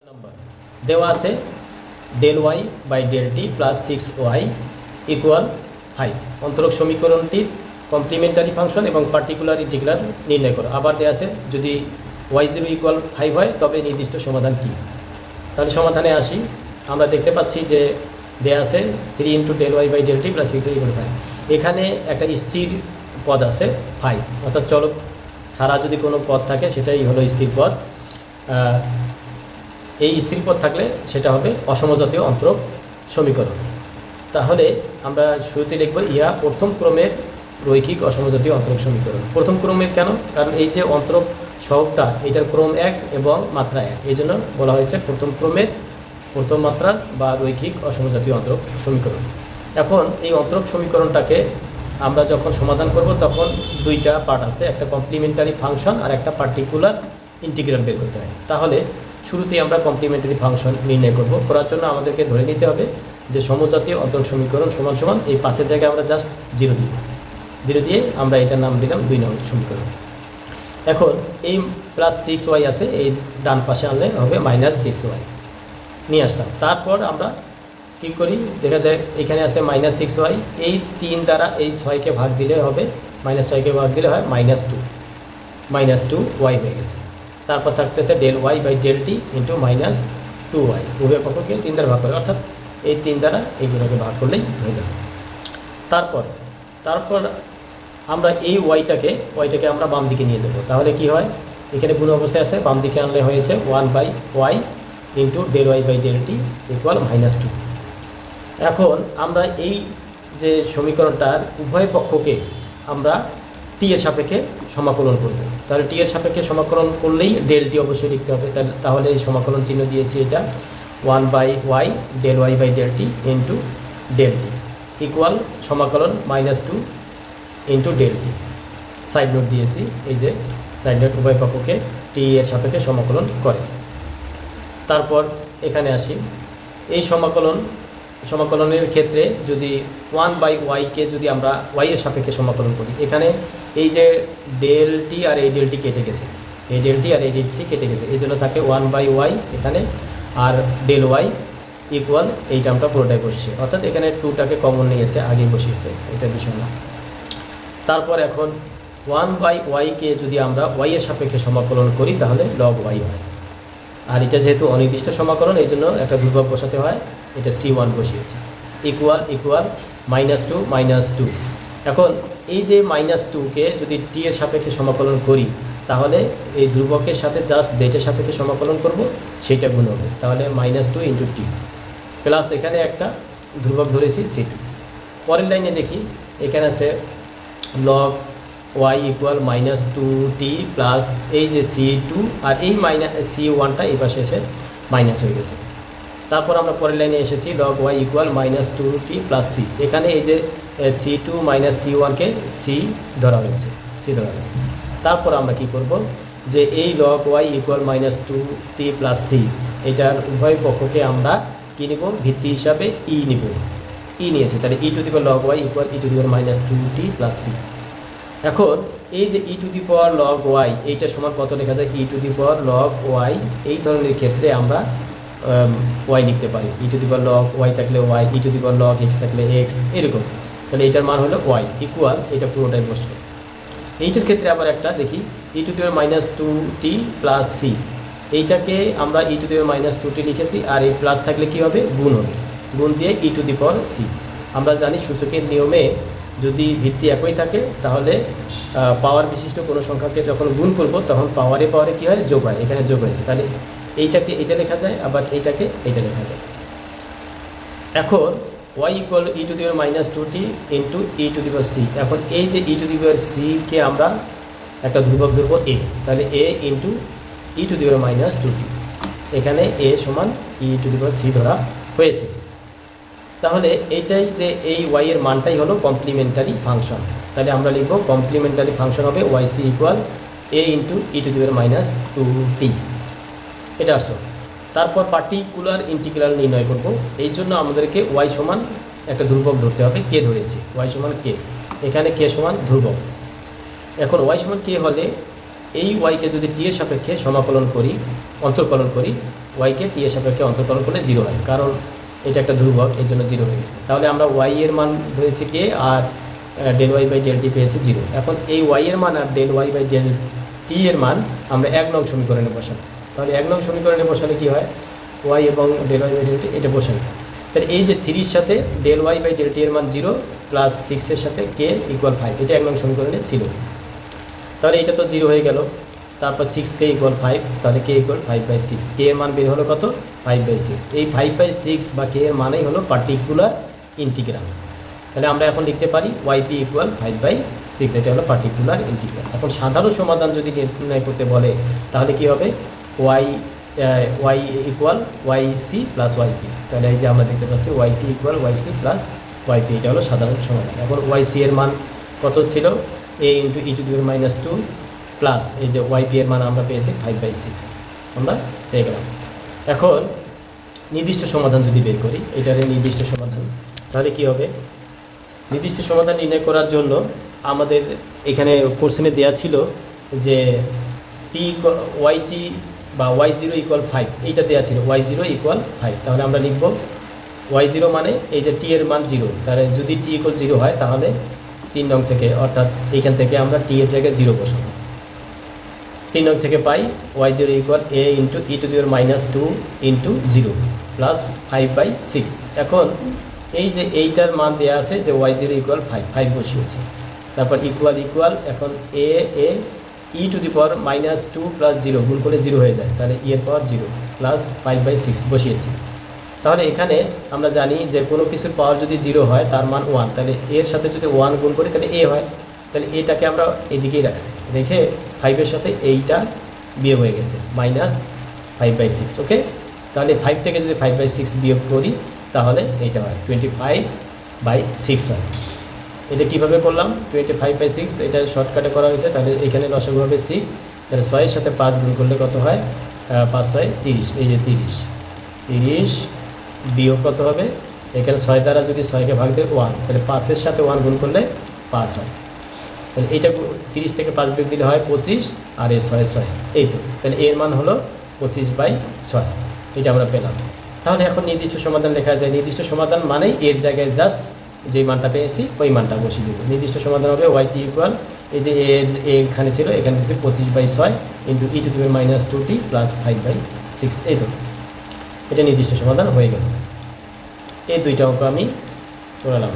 Number দেওয়া আছে del Y by del t plus 6y equal 5। অন্তরক সমীকরণটির কমপ্লিমেন্টারি ফাংশন এবং পার্টিকুলার ইন্টিগ্রাল নির্ণয় করো। আবার দেওয়া আছে যদি y0 ইকুয়াল 5 হয় তবে নির্দিষ্ট সমাধান কি। তাহলে সমাধানে আসি। আমরা দেখতে পাচ্ছি যে দেওয়া আছে 3 into del Y by del t plus 6y equal 5। এখানে একটা স্থির পদ আছে 5, অর্থাৎ চলক ছাড়া যদি কোনো পদ থাকে সেটাই হলো স্থির পদ। এই স্থির পদ থাকলে সেটা হবে অসমজাতীয় অন্তরক সমীকরণ। তাহলে আমরা শুরুতে লিখব ইহা প্রথম ক্রমের রৈখিক অসমজাতীয় অন্তরক সমীকরণ। প্রথম ক্রমের কেন? কারণ এই যে অন্তরক সহগটা এটার ক্রম 1 এবং মাত্রা 1, এই জন্য বলা হয়েছে প্রথম ক্রমের প্রথম মাত্রার বা রৈখিক অসমজাতীয় অন্তরক সমীকরণ। এখন এই অন্তরক সমীকরণটাকে আমরা যখন সমাধান করব তখন দুইটা পার্ট আছে, একটা কমপ্লিমেন্টারি ফাংশন আর একটা পার্টিকুলার ইন্টিগ্রাল বের করতে হয়। তাহলে শুরুতেই আমরা কমপ্লিমেন্টারি ফাংশন নির্ণয় করব। করার জন্য আমাদেরকে ধরে নিতে হবে যে সমজাতীয় অন্তরক সমীকরণ সমান সমান এই 5-এর জায়গায় আমরা জাস্ট 0 দিব। 0 দিয়ে আমরা এটার নাম দিলাম 2 নং সমীকরণ। এখন এই প্লাস 6y আছে, এই ডান পাশে আনলে হবে মাইনাস 6y নিয়ে আসলাম। তারপর আমরা কী করি, দেখা যায় এখানে আছে মাইনাস 6y, এই 3 দ্বারা এই 6কে ভাগ দিলে হবে, মাইনাস 6কে ভাগ দিলে হয় মাইনাস 2y হয়ে গেছে। তারপর থাকতেছে del Y by del t into minus 2y, উভয় পক্ষকে 3 দ্বারা ভাগ করে, অর্থাৎ এই 3 দ্বারা এইগুলোকে ভাগ করলেই হয়ে যাবে। তারপর আমরা এই ওয়াইটাকে আমরা বাম দিকে নিয়ে যাব। তাহলে কি হয়, এখানে গুণ অবস্থায় আছে, বাম দিকে আনলে হয়েছে 1/y into del Y by del t equal -2। এখন আমরা এই যে সমীকরণটার উভয় পক্ষকে আমরা টি এর সাপেক্ষে সমাকলন করব। তাহলে টি এর সাপেক্ষে সমাকলন করলেই ডেল টি অবশ্যই লিখতে হবে। তাহলে এই সমাকলন চিহ্ন দিয়েছি এটা 1/y del Y by del t into del t equal সমাকলন -2 into del t. Side note দিয়েছি, এই যে সাইড নোট উভয় পক্ষকে টি এর সাপেক্ষে সমাকলন করে। তারপর এখানে আসি, এই সমাকলনের ক্ষেত্রে যদি 1/y-কে যদি আমরা y এর সাপেক্ষে সমাকলন করি, এখানে এই যে ডেল টি আর এই ডেল টি কেটে গেছে, এই ডেল টি আর এই ডেল টি কেটে গেছে, এই জন্য থাকে 1/y এখানে, আর ডেল ওয়াই ইকুয়াল এই টার্মটা পুরোটাই বসছে, অর্থাৎ এখানে 2টাকে কমন নিয়েছে, আগে বসিয়েছে, এটা বিষয় না। তারপর এখন 1/y-কে যদি আমরা y এর সাপেক্ষে সমাকলন করি তাহলে log y হয়। আর এটা যেহেতু অনির্দিষ্ট সমাকলন এই জন্য একটা ধ্রুবক বসাতে হয়, এটা c1 বসিয়েছি। ইকুয়াল -2 এখন এই যে -2কে যদি টি এর সাপেক্ষে সমাকলন করি তাহলে এই ধ্রুবকের সাথে জাস্ট যেটা সাপেক্ষে সমাকলন করব সেইটা গুণ হবে, তাহলে -2 ইন্টু টি প্লাস এখানে একটা ধ্রুবক ধরেছি c2। পরের লাইনে দেখি, এখানে আছে log y equal -2t plus এই যে c2 আর এই c1টা এই পাশে এসে মাইনাস হয়ে গেছে। তারপর আমরা পরের লাইনে এসেছি log y equal -2t plus c, এখানে এই যে c2 মাইনাস c1কে c ধরা হয়েছে। তারপর আমরা কি করব, যে এই log y equal -2t plus c এটার উভয় পক্ষকে আমরা কি নিব, ভিত্তি হিসাবে নিয়েছি, তাহলে e to the power log y equal e to the power -2t plus c। এখন এই যে e to the power log y এইটা সমান কত লেখা যায়, e to the power log y, এই ধরনের ক্ষেত্রে আমরা y লিখতে পারি, e to the power log y থাকলে y, e to the power log x থাকলে x, এরকম। তাহলে এটার মান হলো y ইকুয়াল এটা পুরোটাই বসলো। এইটার ক্ষেত্রে আবার একটা দেখি, e to the power -2t plus c, এইটাকে আমরা e to the power -2t লিখেছি, আর এই প্লাস থাকলে কি হবে, গুণ হবে, গুণ দিয়ে e to the power c। আমরা জানি সূচকের নিয়মে যদি ভিত্তি একই থাকে তাহলে পাওয়ার বিশিষ্ট কোনো সংখ্যাকে যখন গুণ করব তখন পাওয়ারে কী হয়, যোগ হয়, এখানে যোগ হয়েছে, তাহলে এইটাকে এটা লেখা যায়, আবার এইটাকে এটা লেখা যায়। এখন y equal e to the power -2t into e to the power c। এখন এই যে e টু দি পাওয়ার c-কে আমরা একটা ধ্রুবক ধরব a, তাহলে a into e to the power -2t, এখানে a সমান e to the power c ধরা হয়েছে। তাহলে এইটাই যে এই y এর মানটাই হলো কমপ্লিমেন্টারি ফাংশন। তাহলে আমরা লিখব কমপ্লিমেন্টারি ফাংশন হবে yc equal a into e to the power -2t, এটা আসলো। তারপর পার্টিকুলার ইন্টিগ্রাল নির্ণয় করব, এই জন্য আমাদেরকে y সমান একটা ধ্রুবক ধরতে হবে, কে ধরেছি, y সমান k, এখানে k সমান ধ্রুবক। এখন y সমান k হলে এই y-কে যদি t এর সাপেক্ষে সমাকলন করি, অন্তর্কলন করি, ওয়াইকে টি এর সাপেক্ষে অন্তর্কলন করলে 0 হয়, কারণ এটা একটা ধ্রুবক, এর জন্য 0 হয়ে গেছে। তাহলে আমরা ওয়াই এর মান ধরেছি কে, আর del Y by del T পেয়েছি 0। এখন এই ওয়াই এর মান আর ডেল ওয়াই বাই ডেল টি এর মান আমরা 1 নং সমীকরণে বসাবো। তাহলে 1 নং সমীকরণে বসালে কী হয়, ওয়াই এবং del Y by del t এটা বসানো। তাহলে এই যে 3 সাথে ডেল ওয়াই বাই ডেল টি এর মান 0 প্লাস 6 সাথে কে ইকুয়াল 5, এটা 1 নং সমীকরণে ছিল। তাহলে এটা তো 0 হয়ে গেল। তারপর 6কে ইকুয়াল 5, তাহলে কে ইকুয়াল 5/6, কে এর মান বের হলো কত, 5/6। এই 5/6 বা কে এর মানেই হলো পার্টিকুলার ইন্টিগ্রাল। তাহলে আমরা এখন লিখতে পারি ওয়াইপি ইকুয়াল 5/6, এটা হলো পার্টিকুলার ইন্টিগ্রাল। এখন সাধারণ সমাধান যদি নির্ণয় করতে বলে তাহলে কি হবে, Y equal Y C plus YP. তাহলে এই যে আমরা দেখতে পাচ্ছি YT equal Y C plus YP, এটা হলো সাধারণ সমাধান। এখন ওয়াই সি এর মান কত ছিল, a into E to the power -2 plus এই যে ওয়াইপি এর মান আমরা পেয়েছি 5/6, আমরা পেয়ে গেলাম। এখন নির্দিষ্ট সমাধান যদি বের করি, এটার নির্দিষ্ট সমাধান, তাহলে কি হবে, নির্দিষ্ট সমাধান নির্ণয় করার জন্য আমাদের এখানে কোশ্চেনে দেওয়া ছিল যে টি ওয়াইটি বা y0 ইকুয়াল 5, এইটা দেওয়া ছিল y0 ইকুয়াল 5। তাহলে আমরা লিখব y0 মানে এই যে টি এর মান 0, তাহলে যদি টি ইকুয়াল 0 হয় তাহলে 3 নং থেকে, অর্থাৎ এইখান থেকে আমরা টি এর জায়গায় 0 বসাবো। 3 নং থেকে পাই y0 equal a into E to the power -2 into 0 plus 5/6। এখন এই যে এইটার মান দেওয়া আছে যে y0 ইকুয়াল 5 বসিয়েছি, তারপর ইকুয়াল এখন a E to the power -2 plus 0 গুণ করলে 0 হয়ে যায়, তাহলে ই এর পাওয়ার 0 প্লাস 5/6 বসিয়েছি। তাহলে এখানে আমরা জানি যে কোনো কিছুর পাওয়ার যদি 0 হয় তার মান 1, তাহলে এর সাথে যদি 1 গুণ করি তাহলে a হয়, তাহলে এটাকে আমরা এদিকেই রাখছি, রেখে 5-এর সাথে এইটা বিয়োগ হয়ে গেছে -5/6। ওকে, তাহলে 5 থেকে যদি 5/6 বিয়োগ করি তাহলে এইটা হয় 25/6 হয়। এটা কীভাবে করলাম, 25/6 এটা শর্টকাটে করা হয়েছে। তাহলে এখানে লসাগু হবে 6, তাহলে 6-এর সাথে 5 গুণ করলে কত হয়, 5-6 30, এই যে 30 বিয়োগ কত হবে, এখানে 6 দ্বারা যদি 6কে ভাগ দেয় 1, তাহলে 5-এর সাথে 1 গুণ করলে 5 হয়। তাহলে এইটা 30 থেকে 5 বিয়োগ দিলে হয় 25, আর এই 6 এই তো, তাহলে এর মান হলো 25/6, এটা আমরা পেলাম। তাহলে এখন নির্দিষ্ট সমাধান লেখা যায়। নির্দিষ্ট সমাধান মানেই এর জায়গায় জাস্ট যে মানটা পেয়েছি ওই মানটা বসিয়ে দেবো। নির্দিষ্ট সমাধান হবে ওয়াইটি ইকুয়াল এই যে এখানে ছিল, এখানে দিয়েছে 25/6 into E to the power -2t plus 5/6, এই তো, এটা নির্দিষ্ট সমাধান হয়ে গেল। এই দুইটা অঙ্ক আমি করালাম।